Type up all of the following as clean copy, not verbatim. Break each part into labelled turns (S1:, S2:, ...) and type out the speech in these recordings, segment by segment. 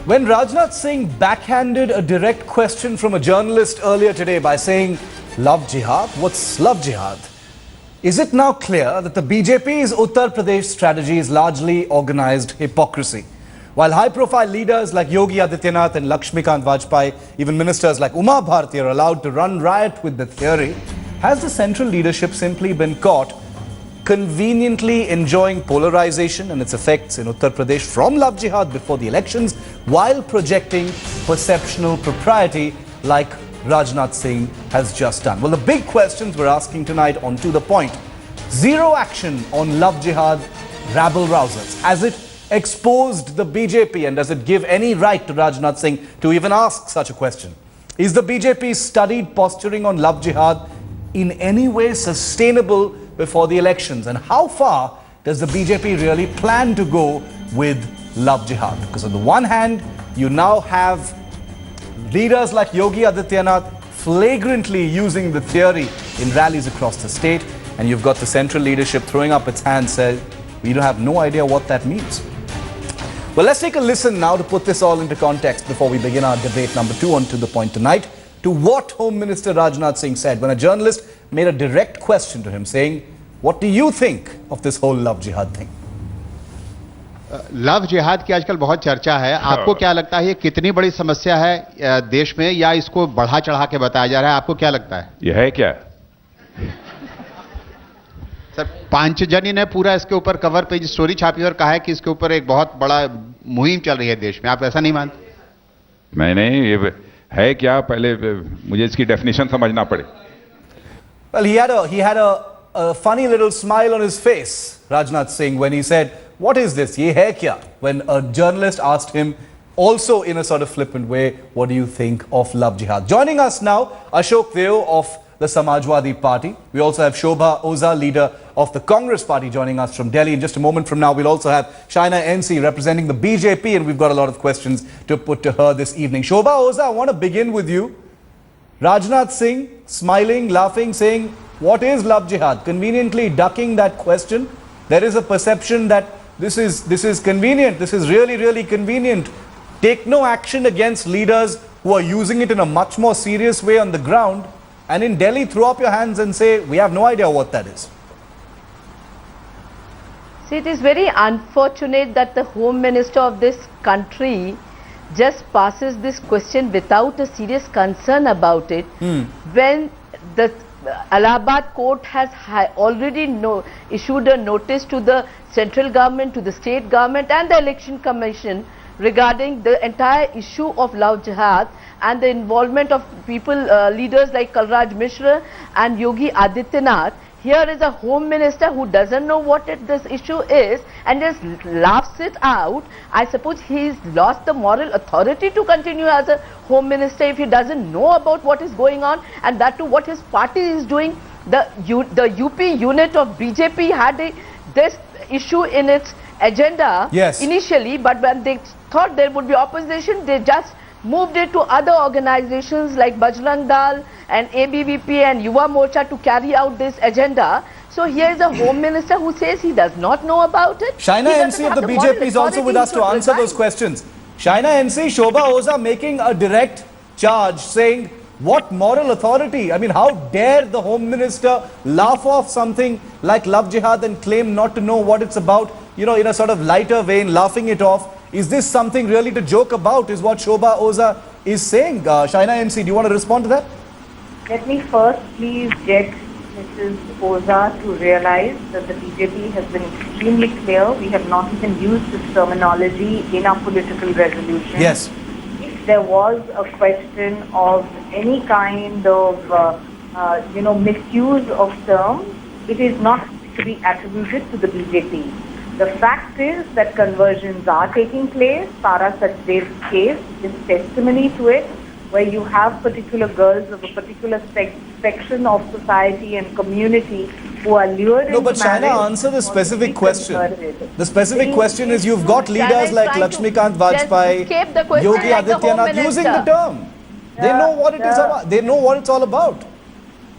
S1: When Rajnath Singh backhanded a direct question from a journalist earlier today by saying, "Love jihad? What's love jihad?" Is it now clear that the BJP's Uttar Pradesh strategy is largely organized hypocrisy? While high-profile leaders like Yogi Adityanath and Lakshmikant Vajpayee, even ministers like Uma Bharti are allowed to run riot with the theory, has the central leadership simply been caught conveniently enjoying polarization and its effects in Uttar Pradesh from love jihad before the elections while projecting perceptional propriety like Rajnath Singh has just done? Well, the big questions we're asking tonight on To The Point. Zero action on love jihad rabble rousers. Has it exposed the BJP, and does it give any right to Rajnath Singh to even ask such a question? Is the BJP's studied posturing on love jihad in any way sustainable before the elections? And how far does the BJP really plan to go with love jihad? Because on the one hand, you now have leaders like Yogi Adityanath flagrantly using the theory in rallies across the state, and you've got the central leadership throwing up its hands, saying, we don't have no idea what that means. Well, let's take a listen now to put this all into context before we begin our debate number 2 on To The Point tonight, to what Home Minister Rajnath Singh said when a journalist made a direct question to him saying, what do you think of this whole love jihad thing?
S2: Love जिहाद की आजकल बहुत चर्चा है. आपको क्या लगता है ये कितनी बड़ी समस्या है देश में, या इसको बढ़ा चढ़ा के बताया जा रहा है? आपको क्या लगता है?
S3: ये है क्या?
S2: सर, पांचजनी ने पूरा इसके ऊपर कवर पेज स्टोरी छापी और कहा है कि इसके ऊपर एक बहुत बड़ा मुहिम चल रही है देश में. आप ऐसा नहीं मानते?
S3: मैं नहीं, ये है क्या, पहले मुझे इसकी डेफिनेशन समझना पड़े.
S1: Well, he had a funny little smile on his face, Rajnath Singh, when he said, what is this, ye hai kya? When a journalist asked him, also in a sort of flippant way, what do you think of love jihad? Joining us now, Ashok Deo of the Samajwadi Party. We also have Shobha Oza, leader of the Congress Party, joining us from Delhi. In just a moment from now, we'll also have Shaina NC representing the BJP, and we've got a lot of questions to put to her this evening. Shobha Oza, I want to begin with you. Rajnath Singh smiling, laughing, saying, what is love jihad? Conveniently ducking that question. There is a perception that this is convenient. This is really, really convenient. Take no action against leaders who are using it in a much more serious way on the ground. And in Delhi, throw up your hands and say, we have no idea what that is.
S4: See, it is very unfortunate that the Home Minister of this country just passes this question without a serious concern about it, when the Allahabad court has already issued a notice to the central government, to the state government and the election commission regarding the entire issue of love jihad and the involvement of people, leaders like Kalraj Mishra and Yogi Adityanath. Here is a Home Minister who doesn't know what this issue is and just laughs it out. I suppose he's lost the moral authority to continue as a Home Minister if he doesn't know about what is going on, and that too what his party is doing. The UP unit of BJP had this issue in its agenda initially, but when they thought there would be opposition, they just moved it to other organizations like Bajrang Dal and ABVP and Yuva Morcha to carry out this agenda. So here is a Home Minister who says he does not know about it.
S1: Shaina NC of the BJP is also with us to answer those questions. Shaina NC, Shobha Oza making a direct charge saying, what moral authority? I mean, how dare the Home Minister laugh off something like love jihad and claim not to know what it's about, you know, in a sort of lighter vein, laughing it off. Is this something really to joke about, is what Shobha Oza is saying? Shaina NC, do you want to respond to that?
S5: Let me first please get Mrs. Oza to realize that the BJP has been extremely clear. We have not even used this terminology in our political resolution.
S1: Yes.
S5: If there was a question of any kind of, misuse of terms, it is not to be attributed to the BJP. The fact is that conversions are taking place. Tara Sachdev's case is testimony to it, where you have particular girls of a particular section of society and community who are lured into
S1: but
S5: marriage.
S1: Shaina, answer the specific question. The specific question is, you've got leaders like Lakshmikant Vajpayee, Yogi Adityanath using the term. They know what it is about. They know what it's all about.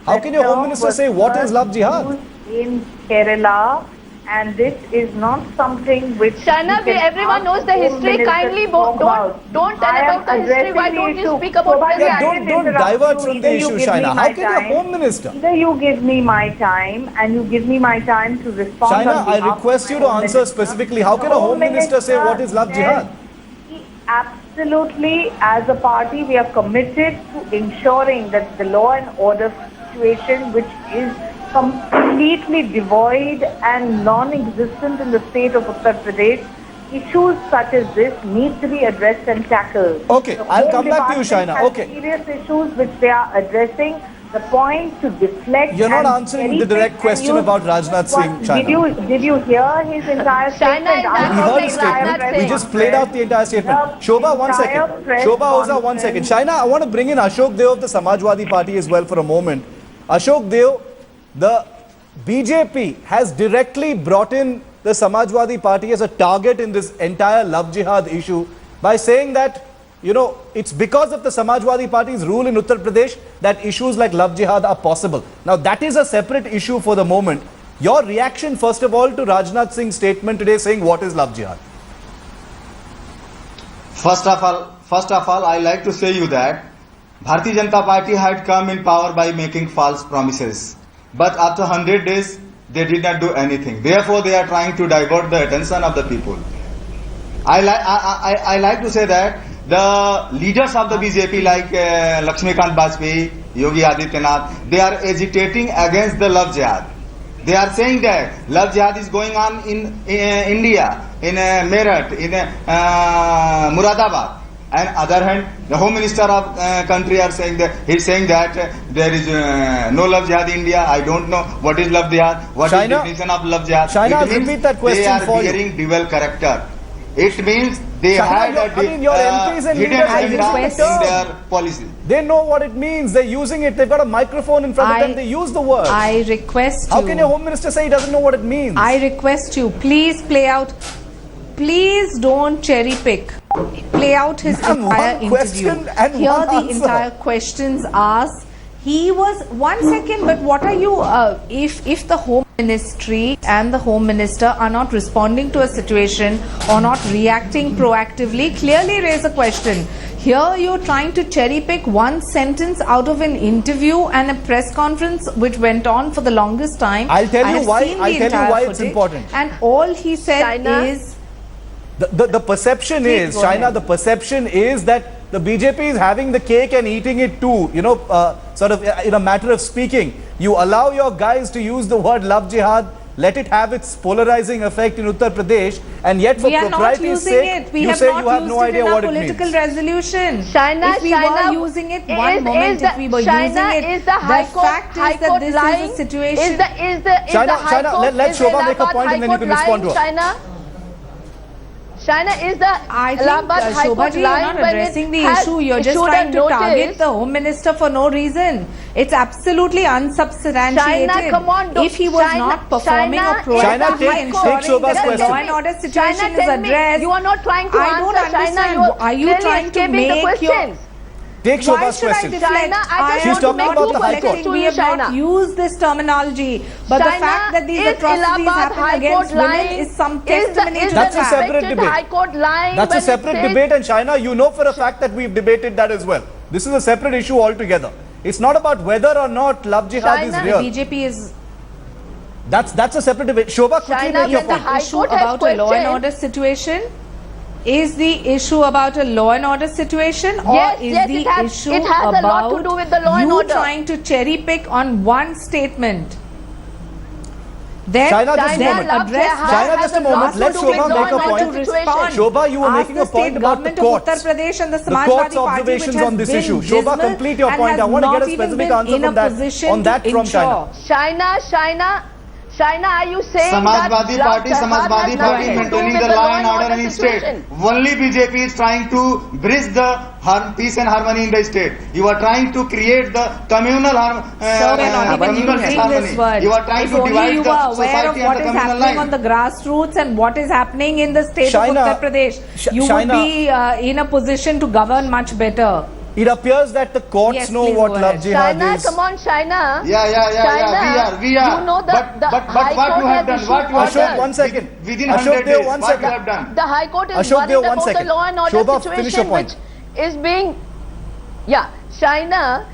S1: How can your Home Minister say what is love jihad?
S5: In Kerala and this is not something which
S4: Shaina,
S5: you can
S4: everyone
S5: ask
S4: knows
S5: the
S4: the
S5: Home
S4: history.
S5: Minister
S4: Kindly
S5: to talk about.
S4: don't tell
S5: I am
S4: about the history.
S5: addressing
S4: Why
S5: the
S4: don't you
S5: issue.
S4: speak about
S5: Shobha,
S4: present?
S1: Yeah,
S5: I
S1: don't
S5: didn't interrupt
S1: divert
S5: you.
S1: from
S5: Either
S1: the
S5: you
S1: issue,
S5: give me
S1: Shaina.
S5: my
S1: How can
S5: time-
S1: your Home Minister?
S5: Either you give me my time and you give me my time to respond.
S1: Shaina,
S5: on
S1: I
S5: behalf
S1: request
S5: of
S1: you
S5: my
S1: to
S5: Home
S1: answer
S5: Minister.
S1: specifically. How can
S5: The
S1: a Home Minister say what is love
S5: said
S1: jihad?
S5: Absolutely, as a party, we are committed to ensuring that the law and order situation, which is completely devoid and non-existent in the state of Uttar Pradesh, issues such as this need to be addressed and tackled.
S1: Okay,
S5: The
S1: I'll
S5: Home
S1: come back to you,
S5: Department
S1: Shaina.
S5: has
S1: Okay.
S5: serious issues which they are addressing. The point to deflect.
S1: You're not
S5: and
S1: answering the
S5: cherry-pick
S1: direct
S5: and
S1: question
S5: use-
S1: about Rajnath Singh,
S5: What-
S1: Shaina.
S5: Did you hear his entire
S4: Shaina
S5: statement?
S4: is
S5: I
S1: We
S5: heard
S1: heard
S5: the
S1: his
S5: entire
S1: statement.
S5: press
S1: We just played out the entire statement.
S5: The
S1: Shobha, one
S5: entire
S1: second.
S5: press
S1: Shobha Oza, one second.
S5: conference.
S1: Shaina, I want to bring in Ashok Deo of the Samajwadi Party as well for a moment. Ashok Deo, the BJP has directly brought in the Samajwadi Party as a target in this entire love jihad issue by saying that, you know, it's because of the Samajwadi Party's rule in Uttar Pradesh that issues like love jihad are possible. Now, that is a separate issue for the moment. Your reaction, first of all, to Rajnath Singh's statement today saying what is love jihad?
S6: First of all, I like to say you that Bharatiya Janata Party had come in power by making false promises. But after 100 days, they did not do anything. Therefore, they are trying to divert the attention of the people. I like to say that the leaders of the BJP like Lakshmikant Vajpayee, Yogi Adityanath, they are agitating against the love jihad. They are saying that love jihad is going on in India, in Meerut, in Muradabad. And other hand, the Home Minister of country are saying that he's saying that there is no love jihad in India. I don't know what is love jihad. What is
S1: Shaina,
S6: definition of love jihad?
S1: Shaina,
S6: It
S1: I'll
S6: means
S1: repeat that question for you.
S6: They are bearing dual character. It means they
S1: Shaina,
S6: had
S1: your MPs and
S6: hidden
S1: leaders are
S6: agenda
S1: using
S6: in
S1: the term.
S6: their policy.
S1: They know what it means. They're using it. They've got a microphone in front of them. They use the word.
S7: I request
S1: How
S7: you.
S1: can your Home Minister say he doesn't know what it means?
S7: I request you, please play out. Please don't cherry pick. Play out his
S1: Ma'am,
S7: entire
S1: one
S7: interview.
S1: question and
S7: Here
S1: one
S7: the
S1: answer.
S7: entire questions asked. He was 1 second, but what are you? If the Home Ministry and the Home Minister are not responding to a situation or not reacting proactively, clearly raise a question. Here you're trying to cherry pick one sentence out of an interview and a press conference which went on for the longest time.
S1: I'll tell you
S7: I have
S1: why-
S7: seen the
S1: I'll tell you
S7: entire
S1: why it's
S7: footage,
S1: important.
S7: And all he said
S4: Shaina?
S7: is.
S1: The perception
S7: Please
S1: is,
S7: go
S1: Shaina,
S7: ahead.
S1: the perception is that the BJP is having the cake and eating it too, you know, sort of in a matter of speaking. You allow your guys to use the word love jihad, let it have its polarizing effect in Uttar Pradesh, and yet for
S7: We are not
S1: propriety's
S7: using
S1: sake,
S7: it. We
S1: you
S7: have
S1: say
S7: not
S1: you have
S7: used
S1: no
S7: it
S1: idea
S7: in our
S1: what it
S7: political
S1: means.
S7: resolution.
S4: Shaina,
S7: if we
S4: Shaina,
S7: were using it one
S4: is
S7: moment,
S4: the-
S7: if we were
S4: Shaina,
S7: using it,
S4: is the High Court,
S7: fact
S4: High
S7: is that
S4: Court
S7: this
S4: lying?
S7: is a situation.
S4: Is the
S1: Shaina,
S4: High
S1: Shaina,
S4: Court,
S1: let
S4: is
S1: Shobha make a
S4: Allahabad
S1: point and then
S4: High
S1: you can
S4: Court
S1: respond to her.
S4: lying, Shaina? Shaina, is the
S7: I think,
S4: Allahabad High
S7: Shobha
S4: Court
S7: ji, you're
S4: lying
S7: not
S4: when it
S7: addressing the
S4: has
S7: issue. You're just
S4: issued a
S7: trying to target
S4: notice?
S7: the Home Minister for no reason. It's absolutely unsubstantiated.
S4: Shaina, come on, don't-
S7: if he was
S4: Shaina-
S7: not performing
S4: Shaina
S7: or
S4: is
S1: Shaina,
S7: proactively
S1: take
S7: ensuring
S1: Shobha's
S7: that the
S1: question.
S7: law and order situation
S4: Shaina,
S7: is
S4: tell me,
S7: addressed,
S4: you are not trying to
S7: I
S4: answer,
S7: don't understand.
S4: Shaina.
S7: Are you
S4: clearly
S7: trying to
S4: escaping the
S7: make your...
S4: questions.
S1: Take
S7: Why
S1: Shobha's
S7: should I
S1: question.
S7: deflect?
S4: Shaina, I just
S1: She's
S4: want to
S1: talking
S4: make
S1: about
S4: two
S1: the High
S4: questions
S1: Court.
S4: to
S7: We
S4: you,
S7: have not
S4: Shaina.
S7: used this terminology, but the
S4: Shaina,
S7: fact that these
S4: is
S7: atrocities
S4: Allahabad
S7: happen
S4: High
S7: against
S4: Court
S7: women
S4: lying?
S7: is some
S4: Is
S7: testimony
S4: the
S7: to
S1: That's a
S7: that.
S1: separate
S4: respected
S1: debate.
S4: High Court lying
S1: That's a
S4: when it
S1: separate
S4: says-
S1: debate, and Shaina, you know for a fact that we've debated that as well. This is a separate issue altogether. It's not about whether or not love jihad
S4: Shaina,
S1: is
S7: The
S1: real.
S7: BJP is
S1: That's a separate debate. Shobha, quickly
S4: Shaina,
S1: make your
S4: when the
S1: point.
S4: High
S7: issue
S4: Court has
S7: about a law and
S4: questioned-
S7: order situation. Is the issue about a law and order situation, or
S4: Yes,
S7: is
S4: yes,
S7: the
S4: it has-
S7: issue
S4: it has a lot to
S7: about
S4: do with the law and
S7: you
S4: order.
S7: trying to cherry pick on one statement? Then,
S1: Shaina, just a
S7: then
S1: moment.
S7: address
S4: Shaina,
S1: Shaina, just a moment. Let Shobha make a point.
S7: to respond.
S1: Shobha, you were
S7: Ask
S1: making
S7: the
S1: a point
S7: state
S1: about the
S7: government of Uttar
S1: courts.
S7: Pradesh and the
S1: The
S7: Samajwadi
S1: court's
S7: Party,
S1: observations
S7: which has
S1: on this
S7: been
S1: issue. Shobha,
S7: dismal
S1: complete your
S7: and
S1: point.
S7: has
S1: I want to get a
S7: not even
S1: specific
S7: been
S1: answer
S7: in
S1: from
S7: a
S1: that,
S7: position
S1: on that
S7: to
S1: from
S7: ensure.
S1: Shaina.
S4: Shaina, are you saying
S6: Samajwadi
S4: that
S6: Party,
S4: love jihad
S6: Samajwadi
S4: has
S6: Party
S4: nothing to do
S6: maintaining
S4: with
S6: the law and order in state.
S4: situation?
S6: Only BJP is trying to bridge the peace and harmony in the state. You are trying to create the communal
S7: So we're not even
S6: communal
S7: using
S6: disharmony.
S7: this word.
S6: You are trying
S7: if
S6: to
S7: only
S6: divide
S7: you
S6: the
S7: were aware
S6: society
S7: of
S6: and
S7: what
S6: the
S7: is
S6: communal
S7: happening
S6: line.
S7: on the grassroots and what is happening in the state
S1: Shaina,
S7: of Uttar Pradesh, you would
S1: Shaina.
S7: be in a position to govern much better.
S1: It appears that the courts
S7: Yes,
S1: know
S7: please
S1: what
S7: go
S1: love
S7: ahead.
S1: jihad
S4: China,
S1: is.
S4: come on, China.
S6: Yeah. We are.
S4: You know that the
S6: but
S4: High
S6: what
S4: Court
S6: you have
S4: has
S6: done? What you have
S1: Ashok,
S6: done?
S1: one second.
S6: Within
S1: Ashok
S6: 100
S1: Deo,
S6: days,
S1: one
S6: what
S1: second.
S6: you have done?
S4: The High Court is
S1: Ashok
S4: worried
S1: Deo, one
S4: about the
S1: second.
S4: law and order
S1: Shobha, finish your
S4: situation
S1: point.
S4: which is being... Yeah, China,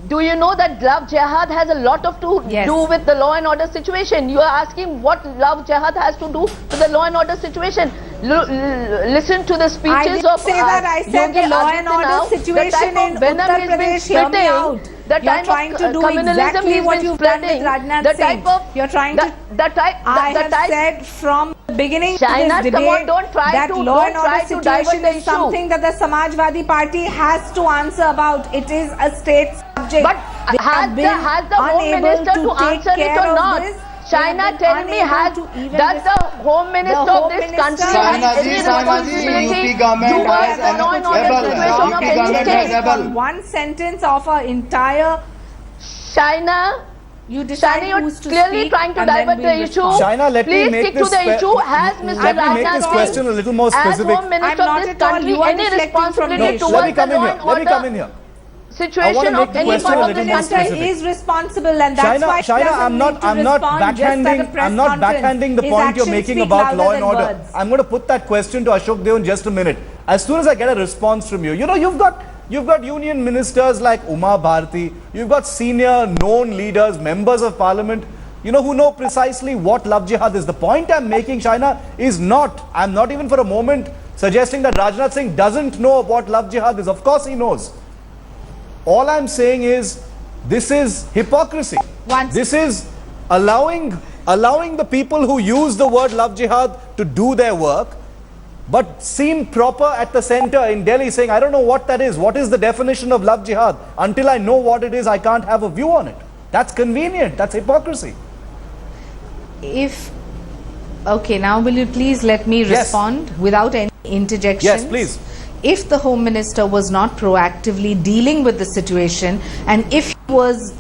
S4: do you know that love jihad has a lot to
S7: Yes.
S4: do with the law and order situation? You are asking what love jihad has to do with the law and order situation. Listen to the
S7: I
S4: speeches
S7: didn't
S4: of
S7: say that. I said
S4: Yogi
S7: the law and order
S4: Adityanath,
S7: situation in Uttar Pradesh. Hear me out. You're trying to do exactly what you've done with Rajnath Singh. You're trying to. I have said from the beginning of
S4: China,
S7: this
S4: come
S7: debate
S4: on, don't try
S7: that
S4: to-
S7: law and
S4: don't try
S7: order
S4: to divert
S7: situation
S4: the
S7: is
S4: issue.
S7: something that the Samajwadi Party has to answer about. It is a state subject.
S4: But
S7: They
S4: has
S7: have been
S4: the Home
S7: unable
S4: Minister to
S7: take
S4: answer it
S7: care
S4: or
S7: of
S4: not?
S7: this.
S4: China, tell me, does the Home Minister of this country have any responsibility
S6: UP government
S4: towards
S6: has
S4: the law and order
S6: rebel.
S4: situation of
S6: UP
S4: any
S6: government has
S4: state?
S6: rebel.
S7: One sentence of our entire.
S4: China,
S7: You decide
S4: you're
S7: who's to
S4: clearly
S7: speak
S4: trying to
S7: and then
S4: divert
S7: we'll
S4: the issue.
S7: respond.
S1: China, let me
S4: Please
S1: make
S4: stick
S1: this
S4: to the
S1: que-
S4: issue. Has Mr.
S1: Let me make
S4: Rajnath
S1: this
S4: Singh,
S1: question a little more
S4: as
S1: specific.
S4: Home Minister
S7: I'm
S4: of
S7: not
S4: this
S7: at all.
S4: country,
S7: You are
S4: any
S7: deflecting from
S4: responsibility
S7: the
S1: No,
S7: issue.
S1: let me
S4: towards
S1: come
S4: the
S1: in
S4: law
S1: here.
S4: and
S1: Let me come
S4: order
S1: in here.
S4: situation
S1: make
S4: of
S1: the
S4: any
S1: question
S4: part
S1: a
S4: of
S1: little
S4: the
S1: more
S7: Minister
S4: country?
S1: specific.
S7: is responsible, and that's why he
S1: China,
S7: doesn't
S1: I'm
S7: need to
S1: not
S7: respond just at a
S1: backhanding.
S7: press
S1: I'm not
S7: conference.
S1: backhanding the
S7: His
S1: point you're
S7: actions
S1: making
S7: speak
S1: about
S7: louder
S1: law and
S7: than
S1: order.
S7: words.
S1: I'm going to put that question to Ashok Deo in just a minute. As soon as I get a response from you, you've got union ministers like Uma Bharti. You've got senior known leaders, members of parliament, who know precisely what love jihad is. The point I'm making, China, is I'm not even for a moment suggesting that Rajnath Singh doesn't know what love jihad is. Of course he knows. All I'm saying is, this is hypocrisy. This is allowing the people who use the word love jihad to do their work, but seem proper at the center in Delhi saying, I don't know what that is. What is the definition of love jihad? Until I know what it is, I can't have a view on it. That's convenient. That's hypocrisy.
S7: Okay, now will you please let me
S1: Yes.
S7: respond without any interjections?
S1: Yes, please.
S7: If the Home Minister was not proactively dealing with the situation, and if he was,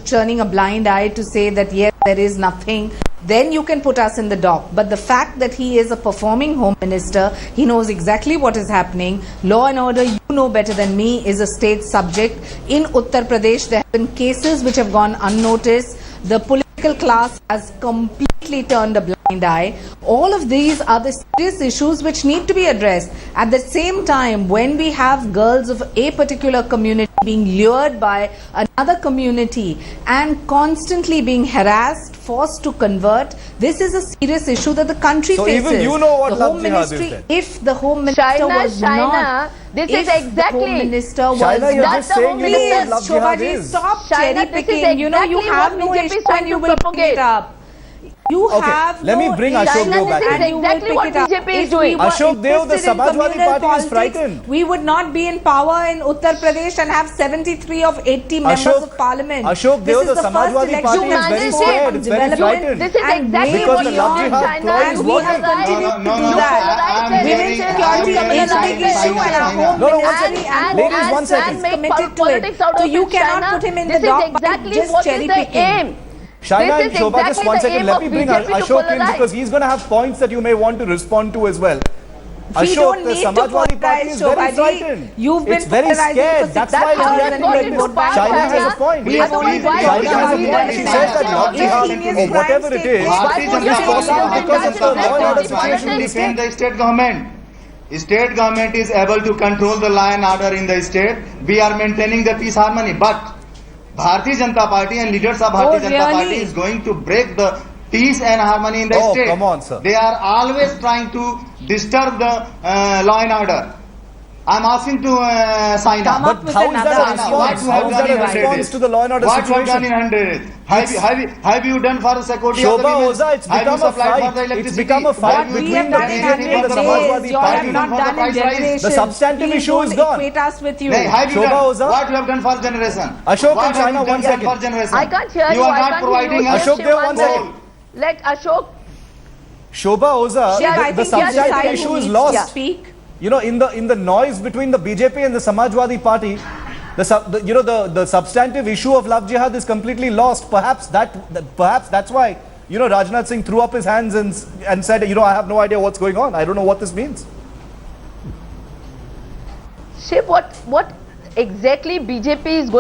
S7: turning a blind eye to say that yes, there is nothing, then you can put us in the dock. But the fact that he is a performing Home Minister, he knows exactly what is happening. Law and order, you know better than me, is a state subject. In Uttar Pradesh, there have been cases which have gone unnoticed. The political class has completely turned a blind eye. All of these are the serious issues which need to be addressed. At the same time, when we have girls of a particular community being lured by another community and constantly being harassed, forced to convert, this is a serious issue that the country
S1: So
S7: faces.
S1: even you know what
S7: The
S1: love
S7: Home
S1: jihad is
S7: Ministry,
S1: then?
S7: if the Home Minister was not,
S4: This
S7: if
S4: is
S7: the
S4: exactly...
S7: Home Minister was
S1: China, you're
S7: not,
S1: just saying you know what love jihad
S7: Shobhaji,
S1: is.
S7: stop
S4: China,
S7: cherry
S4: this is
S7: picking. You
S4: exactly
S7: have
S4: what
S7: no
S4: BJP is
S7: issue
S4: trying
S7: and you
S4: to
S7: will pick
S4: propagate.
S7: it up. You
S1: Okay,
S7: have
S1: let me
S7: no
S1: bring
S7: issue
S1: Ashok Deo
S7: and
S1: back in.
S7: you will
S4: Exactly
S7: pick
S4: what
S7: it up.
S4: BJP is
S7: If we
S4: doing.
S7: were
S1: Ashok Deo, the
S7: interested in
S1: Samajwadi
S7: communal
S1: Party is
S7: politics,
S1: frightened.
S7: we would not be in power in Uttar Pradesh and have 73 of 80 members of parliament.
S1: Ashok Deo, the Samajwadi Party is very scared. It's very frightened.
S4: This is exactly
S1: Because
S4: what
S1: the
S4: you
S1: love
S4: want,
S1: jihad
S4: China.
S1: ploy is
S7: And we have
S1: working.
S7: continued
S6: No,
S7: to
S6: no,
S7: do that.
S6: I'm
S7: Women's
S6: hearing-
S7: security
S6: I'm
S7: is a big
S6: hearing
S7: issue and our
S6: China.
S7: Home
S1: No, no, one
S7: Ministry
S1: second.
S7: and
S1: Ladies, one second.
S7: is committed to it.
S4: Politics out
S7: So
S4: of
S7: you
S4: it,
S7: cannot
S4: China.
S7: put him in
S4: This
S7: the
S4: is
S7: dock by
S4: exactly
S7: just
S4: what is
S7: cherry
S4: the
S7: picking.
S4: aim.
S1: Shaina
S4: This
S1: and
S4: is
S1: Shobha, just
S4: exactly
S1: one
S4: the
S1: second.
S4: aim
S1: Let
S4: of
S1: me bring
S4: BJP to
S1: Ashok in
S4: polarize.
S1: because he's going to have points that you may want to respond to as well.
S7: We
S1: Ashok,
S7: don't
S1: the
S7: need to
S1: Samajwadi Party is very
S7: polarize,
S1: frightened.
S7: You've been
S1: It's very
S7: polarizing
S1: scared.
S7: for
S1: That's
S7: 6
S1: why it's
S7: hours
S1: reacting
S7: and
S1: like
S7: we
S1: this.
S7: vote back.
S1: China has a point.
S6: We have
S4: Otherwise,
S6: seen
S4: why
S6: it.
S4: would
S1: China has a
S4: you
S1: point.
S4: be
S1: She
S4: in
S1: says that
S4: China?
S1: love jihad or whatever it is
S6: Bharatiya
S1: is
S6: Janata
S1: possible
S6: Party
S1: because of the law and order situation in the
S6: defend
S1: state.
S6: the state government. State government is able to control the law and order in the state. We are maintaining the peace harmony. But Bharatiya Janata Party and leaders of Bharatiya Janata Party
S7: really?
S6: is going to break the peace and harmony in the
S1: Oh,
S6: state.
S1: come on, sir.
S6: They are always trying to disturb the law and order. I'm asking to sign
S7: Come
S6: up.
S7: up
S1: But
S7: with
S1: how is
S7: another
S1: that a
S7: argument.
S1: response?
S6: What you
S1: How
S6: have
S1: is
S6: done
S1: that a
S6: in 100
S1: response
S6: days?
S1: to the law and order
S6: What you have done
S1: situation?
S6: in 100 days? Have you done for security of the
S1: Shobha
S6: women?
S1: Oza, it's
S6: Have you
S1: become a
S6: supplied for
S1: fight.
S6: the
S1: It's
S6: electricity?
S1: become a fight
S6: Have you
S7: We
S1: between
S7: have
S1: the
S7: done in
S1: BJP and the
S7: 100
S1: Samajwadi
S7: days. You all
S1: Party.
S7: have not
S6: For the
S7: done in
S6: price rise.
S7: generations.
S1: The substantive
S7: Please
S1: issue is
S7: don't
S1: gone.
S7: equate us with you.
S6: Hey, have you
S1: Shobha
S6: done
S1: Oza?
S6: what you have done for generation?
S1: Ashok
S6: What
S1: and
S6: have
S1: China,
S6: you
S1: one
S6: done
S1: second.
S6: for generation?
S4: I can't hear you.
S6: You are
S4: I
S6: not
S4: can't
S6: providing
S4: hear you.
S6: us.
S1: Ashok Deo, one
S4: Just
S1: second.
S4: Let Ashok...
S1: Shobha Oza,
S7: Yeah, I
S1: the
S7: think you
S1: substantive
S7: decide
S1: issue
S7: who
S1: is
S7: needs
S1: lost.
S7: to speak.
S1: You know, in the noise between the BJP and the Samajwadi Party, the substantive issue of love jihad is completely lost. Perhaps that's why Rajnath Singh threw up his hands and said, I have no idea what's going on. I don't know what this means.
S4: Shiv, what exactly BJP is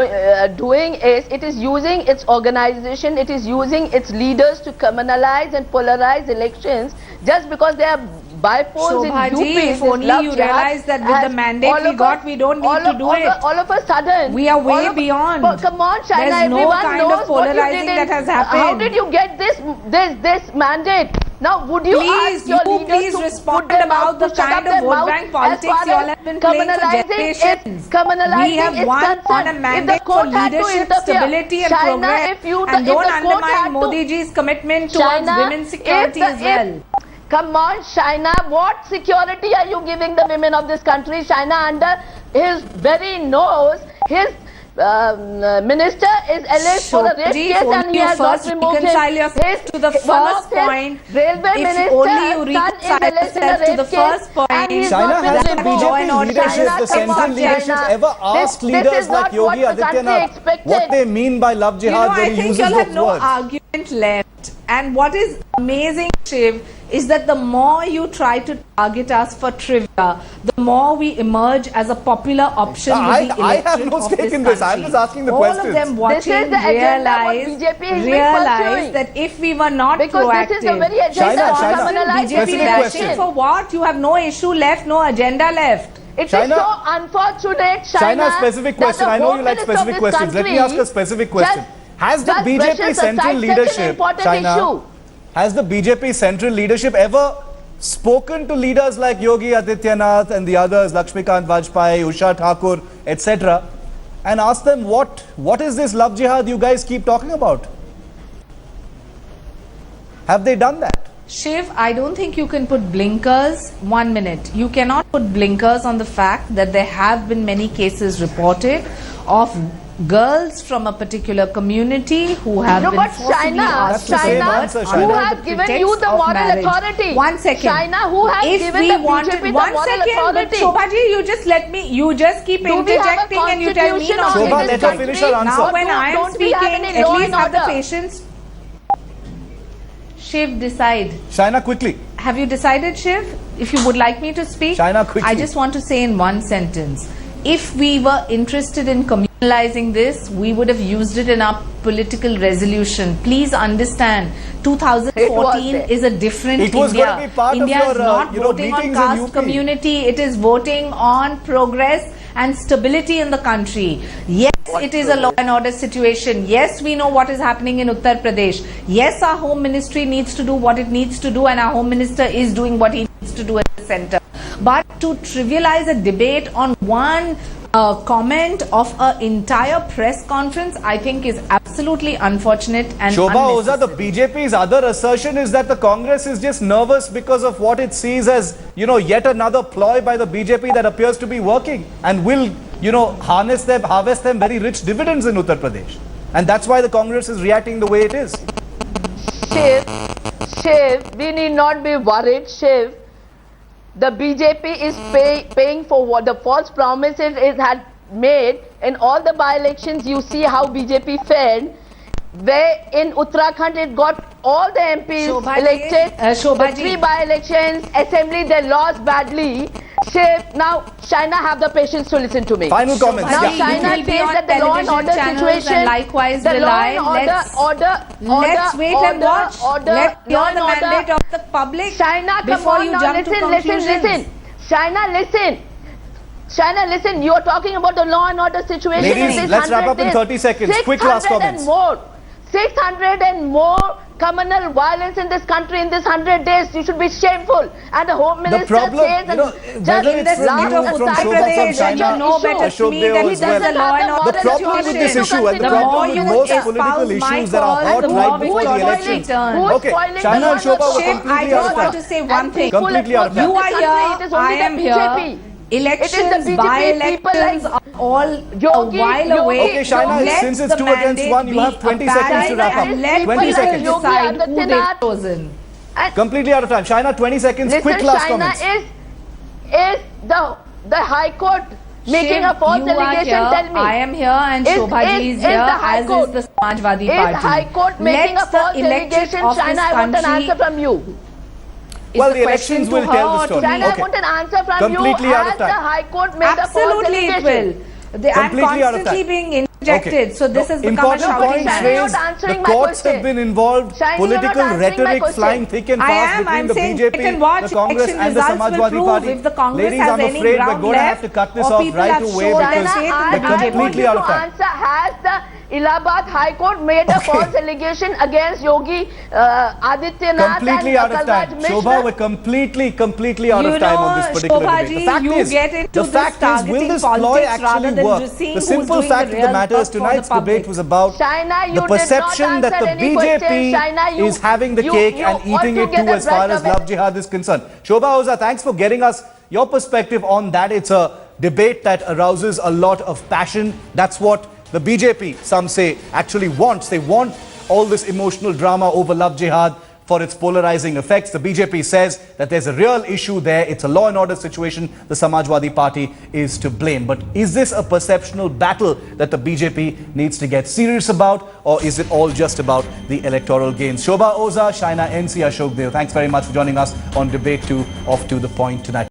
S4: doing is, it is using its organization, it is using its leaders to communalize and polarize elections just because they are bipoles in
S7: Shobha ji,
S4: UP.
S7: if only you realize that with the mandate we got, we don't need to do it.
S4: All of a sudden,
S7: We are way beyond.
S4: Come on, China,
S7: There's no
S4: everyone
S7: kind
S4: knows
S7: of
S4: what you
S7: polarizing
S4: did
S7: that has happened.
S4: How did you get this mandate? Now, would you
S7: Please,
S4: ask your
S7: you
S4: leaders
S7: please
S4: to
S7: respond
S4: put their
S7: about
S4: mouth
S7: the
S4: to shut
S7: kind
S4: up
S7: of
S4: their
S7: vote
S4: mouth
S7: bank
S4: as
S7: politics
S4: far
S7: you all
S4: as
S7: have been playing for generations. We have won on a mandate for leadership, stability and progress, and don't undermine Modi ji's commitment towards women's security as well.
S4: Come on, China, what security are you giving the women of this country? China, under his very nose, his minister is alleged for a rape case and he has not removed him.
S7: To the first point,
S4: railway
S7: if only you reconcile yourself to the first point,
S1: China, has the BJP leadership, the central leadership ever asked leaders like Yogi Adityanath what they mean by love jihad when
S7: I
S1: he
S7: think
S1: uses
S7: you'll
S1: those
S7: have no
S1: words?
S7: argument left. And what is amazing, Shiv, is that the more you try to target us for trivia, the more we emerge as a popular option with the
S1: I have
S7: electorate
S1: no
S7: of
S1: stake
S7: this
S1: in this. I'm
S7: country.
S1: just asking the
S7: All
S1: questions.
S7: of them watching
S4: This is the agenda what BJP is
S7: realize
S4: pursuing.
S7: that if we were not
S4: Because
S7: proactive,
S4: this is the very agenda
S1: China,
S4: of
S1: China.
S4: communalized
S7: BJP
S1: Specific
S7: bashing
S1: question.
S7: for what? You have no issue left, no agenda left.
S4: It is
S1: China-
S4: so unfortunate,
S1: China, specific
S4: that
S1: question.
S4: the
S1: I know
S4: Home
S1: you like
S4: Minister of
S1: specific
S4: this
S1: questions. Let me ask a specific question. Has the
S4: just
S1: BJP
S4: brushes aside
S1: central
S4: such an
S1: leadership,
S4: important
S1: China,
S4: issue.
S1: has the BJP central leadership ever spoken to leaders like Yogi Adityanath and the others, Lakshmikant Vajpayee, Usha Thakur, etc., and asked them what is this love jihad you guys keep talking about? Have they done that?
S7: Shiv, I don't think you can put blinkers. 1 minute. You cannot put blinkers on the fact that there have been many cases reported of girls from a particular community who have
S4: No,
S7: been
S4: but
S7: forcibly
S4: China,
S7: asked to
S1: That's the same
S7: convert
S1: answer,
S7: under
S1: China.
S4: who
S7: the
S4: has given
S7: pretext
S4: you the
S7: of
S4: moral
S7: marriage.
S4: authority?
S7: 1 second.
S4: China, who has
S7: If
S4: given
S7: we
S4: the
S7: wanted
S4: BJP the
S7: 1
S4: moral
S7: second,
S4: authority?
S7: but Shobhaji, you just let me. You just keep
S4: Do we have a
S7: interjecting and you tell me
S4: constitution
S7: not
S4: in
S7: to
S1: Shobha,
S4: this
S1: let her
S7: interject.
S1: finish her answer.
S7: Now when I am
S4: Don't we have
S7: speaking,
S4: any
S7: at
S4: law
S7: least
S4: and
S7: have the
S4: order?
S7: patience. Shiv, decide.
S1: China, quickly.
S7: Have you decided, Shiv? If you would like me to speak,
S1: China, quickly.
S7: I just want to say in one sentence. If we were interested in communalizing this, we would have used it in our political resolution. Please understand, 2014
S4: there.
S7: is a different
S1: It was
S7: India.
S1: going to be part of
S7: India
S1: your,
S7: is not voting on
S1: meetings in
S7: caste
S1: UP.
S7: community. It is voting on progress and stability in the country. Yes, it is a law and order situation. Yes, we know what is happening in Uttar Pradesh. Yes, our home ministry needs to do what it needs to do and our home minister is doing what he needs to do at the center. But to trivialize a debate on one comment of an entire press conference, I think is absolutely unfortunate and
S1: Shobha Oza, the
S7: unnecessary.
S1: BJP's other assertion is that the Congress is just nervous because of what it sees as, yet another ploy by the BJP that appears to be working and will, harvest them very rich dividends in Uttar Pradesh. And that's why the Congress is reacting the way it is.
S4: Shiv, we need not be worried, Shiv. The BJP is paying for what the false promises it had made. In all the by-elections, you see how BJP fared. Where in Uttarakhand it got all the MPs
S7: Shobha ji,
S4: elected.
S7: Shobha
S4: The
S7: ji.
S4: 3 by-elections, assembly they lost badly. Shiv, now China have the patience to listen to me.
S1: Final comments.
S4: Now
S7: Shobha ji,
S4: China
S7: you will be
S4: says
S7: on
S4: that the law and
S7: television
S4: order
S7: channels
S4: situation,
S7: and likewise
S4: the law
S7: rely.
S4: and
S7: Let's wait and watch. Let's hear the mandate of the public
S4: China, come
S7: before
S4: on
S7: you
S4: now,
S7: jump to conclusions.
S4: listen. China, listen. You are talking about the law and order situation
S1: Ladies,
S4: in this
S1: let's wrap
S4: 100
S1: up in
S4: days.
S1: 30 seconds. Quick last
S4: 600
S1: comments.
S4: and more. 600 and more communal violence in this country in this 100 days. You should be shameful. And the Home Minister
S1: problem,
S4: says that
S1: whether
S7: In
S1: it's
S7: the
S1: from
S7: state
S1: you,
S7: of
S1: from
S7: Uttar
S1: Shobha, from
S7: Pradesh, and you
S1: China,
S7: know better
S1: Ashok
S7: me
S1: Deo
S7: that
S1: as
S7: he does
S1: well.
S7: the law and
S4: The
S7: order
S1: The problem with this
S7: situation.
S1: issue and the
S7: The more
S1: problem with
S7: you
S1: most
S7: espouse
S1: political
S7: my
S1: issues that are
S7: cause,
S1: hot
S7: the
S1: right
S7: more we
S1: before the
S7: fall in
S1: elections.
S7: return.
S4: Who is
S1: Okay,
S4: spoiling
S1: China
S4: the
S1: and Shobha
S4: law?
S1: were
S7: Shiv,
S1: completely
S7: I
S1: out
S7: just
S1: of
S7: want
S1: time.
S7: to say one thing.
S1: Completely out of time.
S7: You are here,
S4: It is only
S7: I am
S4: the
S7: here.
S4: BJP.
S7: Elections,
S4: BJP
S7: by-elections
S4: people
S7: are all
S4: Yogi,
S7: a while
S4: Yogi.
S7: away.
S1: Okay, China,
S7: Let
S1: since it's
S7: the
S1: 2 against
S7: mandate
S1: 1, you
S7: be
S1: have 20
S7: a
S1: seconds to wrap up.
S7: and let
S1: 20
S7: people
S1: seconds.
S7: decide who they've
S4: Adityanath.
S7: chosen.
S1: Completely out of time. China, 20 seconds.
S4: Listen,
S1: Quick last
S4: China
S1: comments.
S4: is the High Court making
S7: Shiv,
S4: a false
S7: you are
S4: allegation.
S7: here,
S4: Tell me.
S7: I am here and Shobhaji is
S4: the
S7: here,
S4: High
S7: as
S4: Court,
S7: is the Samajwadi
S4: is
S7: Party.
S4: High Court making
S7: Let
S4: a false
S7: the electorate
S4: allegation?
S7: of
S4: China,
S7: this
S4: I want an
S7: country-
S4: answer from you.
S7: Is
S1: Well,
S7: the
S1: the
S7: question
S1: elections
S7: to
S1: will tell
S7: her
S1: the
S7: or to
S1: story.
S7: me?
S4: China, I
S1: Okay.
S4: want an answer from
S1: Completely
S4: you.
S1: out of
S4: Has the
S1: time.
S4: High Court made a false
S7: Absolutely it
S4: allegation?
S7: will. I'm
S1: Completely out of
S7: constantly
S1: time.
S7: being interjected. So this
S1: No,
S7: has become a
S1: important
S7: shouting
S1: points
S7: match.
S4: Shiny, you're
S1: raised.
S4: not answering
S1: The
S4: my
S1: courts
S4: question.
S1: have been involved.
S4: Shiny, you're not
S1: Political
S4: answering my
S1: rhetoric
S4: question.
S1: flying thick and
S7: I
S1: fast
S7: am.
S1: between
S7: I'm
S1: the
S7: saying
S1: BJP,
S7: wait and watch.
S1: the Congress
S7: Election
S1: and the
S7: results will
S1: Samajwadi
S7: prove
S1: Party.
S7: if the Congress
S1: Ladies,
S7: has
S1: I'm
S7: any
S1: afraid we're
S7: ground
S1: going to have
S7: left
S1: to cut this
S7: or
S1: off
S7: people
S1: right
S7: have
S1: away
S7: shown their
S1: because
S7: faith in
S4: I
S7: the
S1: we're
S7: BJP.
S1: completely out of time.
S4: Answer, has the Allahabad High Court made a false allegation against Yogi Adityanath
S1: Completely out
S4: and
S1: of time.
S4: Kalraj Mishra?
S1: Shobha, we're completely out
S7: You
S1: of time
S7: know,
S1: on this particular
S7: Shobha
S1: debate. The
S7: ji,
S1: fact
S7: you
S1: is,
S7: get into
S1: the
S7: this
S1: fact is, will
S7: targeting
S1: this ploy
S7: politics
S1: actually
S7: rather than
S1: work?
S7: just seeing
S1: The
S7: who's
S1: simple
S7: doing the
S1: fact of the
S7: real
S1: matter
S7: work
S1: is
S7: for
S1: tonight's
S7: the
S1: debate
S7: public.
S1: was about
S4: Shaina, you
S1: the
S4: did not
S1: perception that
S4: answer
S1: the
S4: any question.
S1: BJP
S4: Shaina, you-
S1: is having the
S4: you-
S1: cake
S4: you
S1: and eating it too
S4: altogether
S1: as far
S4: right
S1: as
S4: away.
S1: love jihad is concerned. Shobha Oza, thanks for getting us your perspective on that. It's a debate that arouses a lot of passion. That's what the BJP, some say, actually wants. They want all this emotional drama over love jihad for its polarizing effects. The BJP says that there's a real issue there. It's a law and order situation. The Samajwadi Party is to blame. But is this a perceptional battle that the BJP needs to get serious about, or is it all just about the electoral gains? Shobha Oza, Shaina NC, Ashok Dev, thanks very much for joining us on Debate 2 of To The Point tonight.